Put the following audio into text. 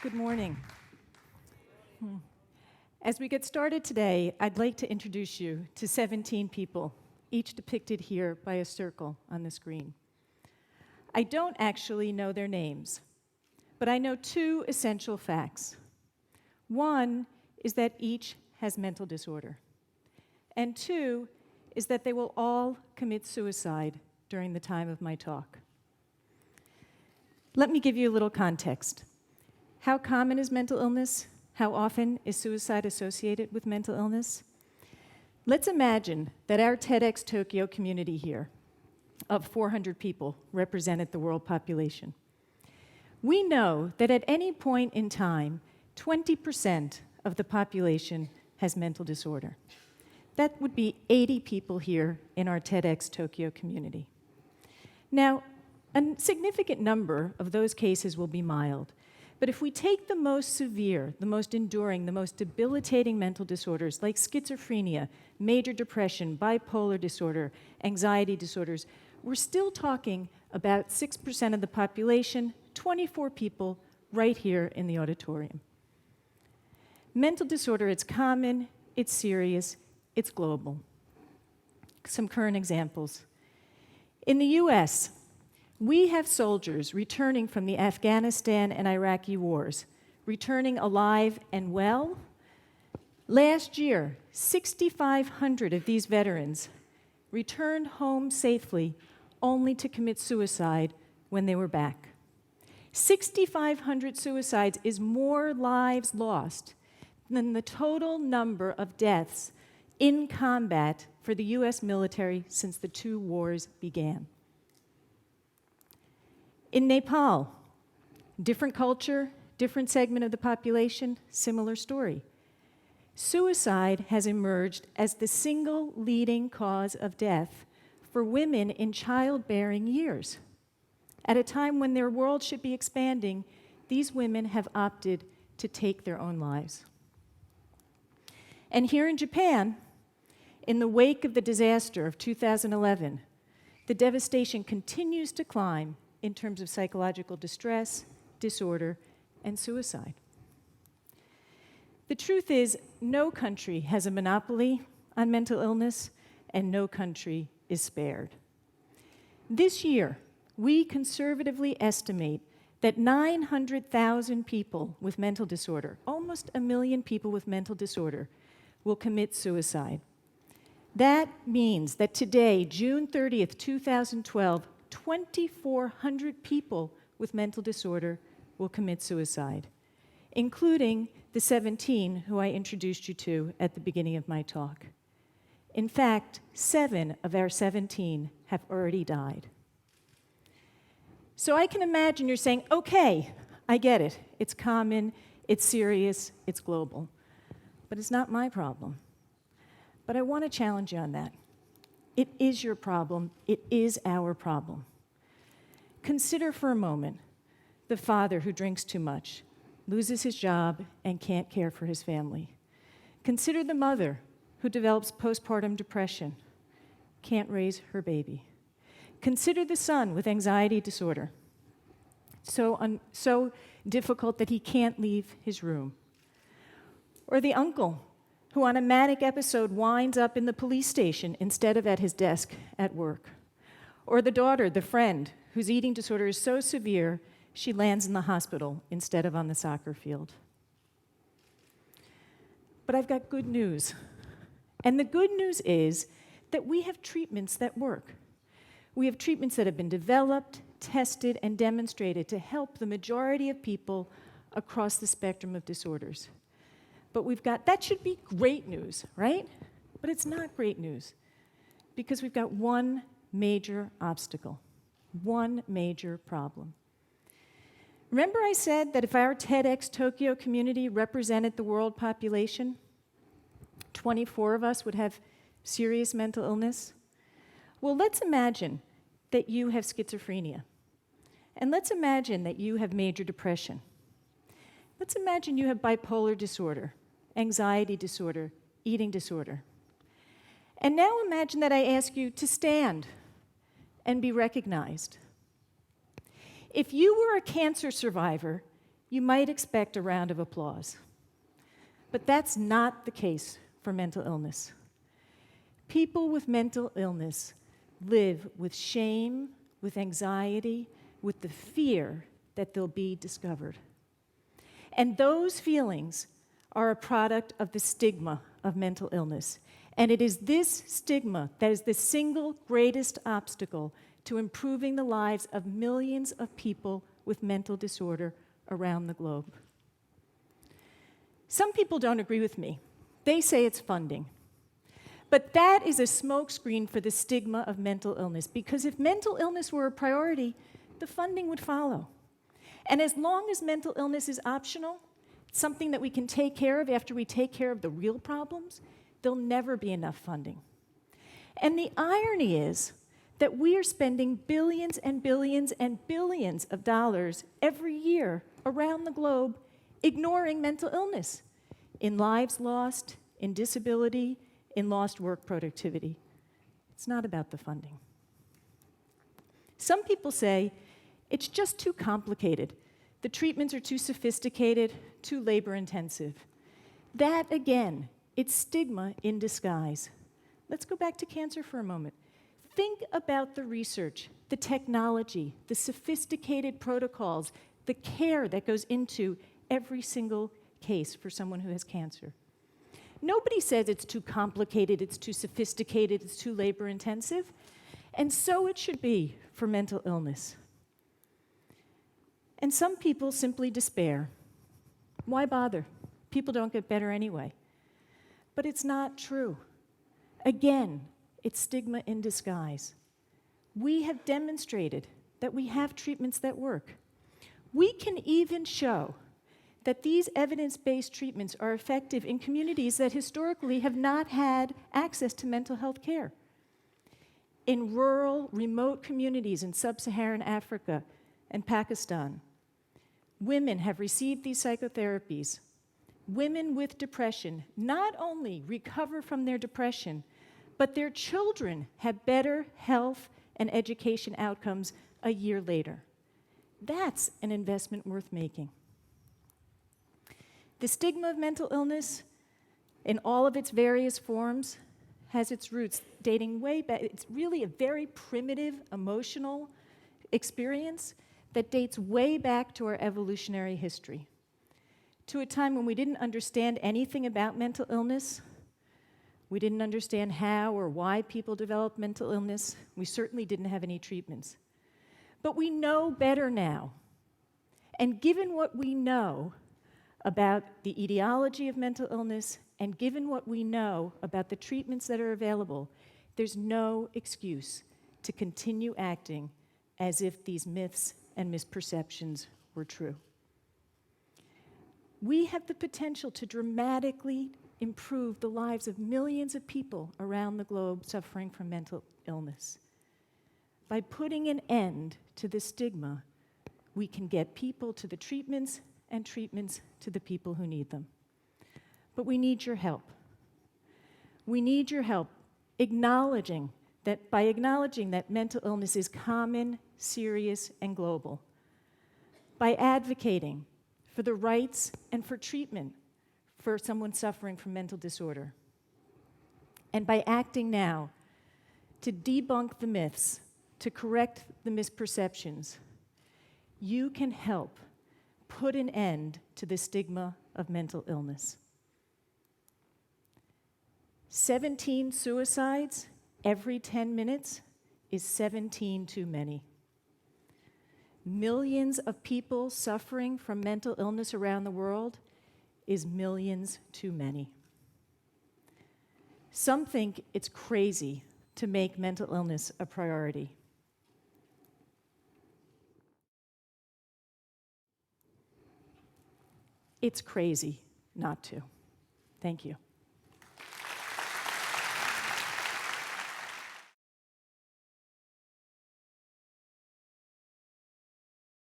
Good morning. As we get started today, I'd like to introduce you to 17 people, each depicted here by a circle on the screen. I don't actually know their names, but I know two essential facts. One is that each has mental disorder, and two is that they will all commit suicide during the time of my talk. Let me give you a little context. How common is mental illness? How often is suicide associated with mental illness? Let's imagine that our TEDxTokyo community here of 400 people represented the world population. We know that at any point in time, 20% of the population has mental disorder. That would be 80 people here in our TEDxTokyo community. Now, a significant number of those cases will be mild. But if we take the most severe, the most enduring, the most debilitating mental disorders like schizophrenia, major depression, bipolar disorder, anxiety disorders, we're still talking about 6% of the population, 24 people right here in the auditorium. Mental disorder, it's common, it's serious, it's global. Some current examples. In the US, we have soldiers returning from the Afghanistan and Iraqi wars, returning alive and well. Last year, 6,500 of these veterans returned home safely only to commit suicide when they were back. 6,500 suicides is more lives lost than the total number of deaths in combat for the US military since the two wars began. In Nepal, different culture, different segment of the population, similar story. Suicide has emerged as the single leading cause of death for women in childbearing years. At a time when their world should be expanding, these women have opted to take their own lives. And here in Japan, in the wake of the disaster of 2011, the devastation continues to climb in terms of psychological distress, disorder, and suicide. The truth is, no country has a monopoly on mental illness, and no country is spared. This year, we conservatively estimate that 900,000 people with mental disorder, almost 1 million people with mental disorder, will commit suicide. That means that today, June 30th, 2012, 2,400 people with mental disorder will commit suicide, including the 17 who I introduced you to at the beginning of my talk. In fact, 7 of our 17 have already died. So I can imagine you're saying, okay, I get it. It's common, it's serious, it's global. But it's not my problem. But I want to challenge you on that. It is your problem. It is our problem. Consider for a moment the father who drinks too much, loses his job, and can't care for his family. Consider the mother who develops postpartum depression, can't raise her baby. Consider the son with anxiety disorder, so difficult that he can't leave his room. Or the uncle who on a manic episode winds up in the police station instead of at his desk at work. Or the daughter, the friend, whose eating disorder is so severe she lands in the hospital instead of on the soccer field. But I've got good news. And the good news is that we have treatments that work. We have treatments that have been developed, tested, and demonstrated to help the majority of people across the spectrum of disorders. But that should be great news, right? But it's not great news because we've got one major obstacle, one major problem. Remember I said that if our TEDxTokyo community represented the world population, 24 of us would have serious mental illness? Well, let's imagine that you have schizophrenia. And let's imagine that you have major depression. Let's imagine you have bipolar disorder, anxiety disorder, eating disorder. And now imagine that I ask you to stand and be recognized. If you were a cancer survivor, you might expect a round of applause. But that's not the case for mental illness. People with mental illness live with shame, with anxiety, with the fear that they'll be discovered. And those feelings are a product of the stigma of mental illness. And it is this stigma that is the single greatest obstacle to improving the lives of millions of people with mental disorder around the globe. Some people don't agree with me. They say it's funding. But that is a smokescreen for the stigma of mental illness, because if mental illness were a priority, the funding would follow. And as long as mental illness is optional, something that we can take care of after we take care of the real problems, there'll never be enough funding. And the irony is that we are spending billions and billions and billions of dollars every year around the globe ignoring mental illness in lives lost, in disability, in lost work productivity. It's not about the funding. Some people say it's just too complicated. The treatments are too sophisticated, too labor-intensive. That, again, it's stigma in disguise. Let's go back to cancer for a moment. Think about the research, the technology, the sophisticated protocols, the care that goes into every single case for someone who has cancer. Nobody says it's too complicated, it's too sophisticated, it's too labor-intensive, and so it should be for mental illness. And some people simply despair. Why bother? People don't get better anyway. But it's not true. Again, it's stigma in disguise. We have demonstrated that we have treatments that work. We can even show that these evidence-based treatments are effective in communities that historically have not had access to mental health care. In rural, remote communities in sub-Saharan Africa and Pakistan, women have received these psychotherapies. Women with depression not only recover from their depression, but their children have better health and education outcomes a year later. That's an investment worth making. The stigma of mental illness, in all of its various forms, has its roots dating way back. It's really a very primitive, emotional experience that dates way back to our evolutionary history, to a time when we didn't understand anything about mental illness. We didn't understand how or why people develop mental illness. We certainly didn't have any treatments. But we know better now. And given what we know about the etiology of mental illness, and given what we know about the treatments that are available, there's no excuse to continue acting as if these myths and misperceptions were true. We have the potential to dramatically improve the lives of millions of people around the globe suffering from mental illness. By putting an end to the stigma, we can get people to the treatments and treatments to the people who need them. But we need your help. We need your help acknowledging that mental illness is common, serious, and global. By advocating for the rights and for treatment for someone suffering from mental disorder. And by acting now to debunk the myths, to correct the misperceptions, you can help put an end to the stigma of mental illness. 17 suicides every 10 minutes is 17 too many. Millions of people suffering from mental illness around the world is millions too many. Some think it's crazy to make mental illness a priority. It's crazy not to. Thank you.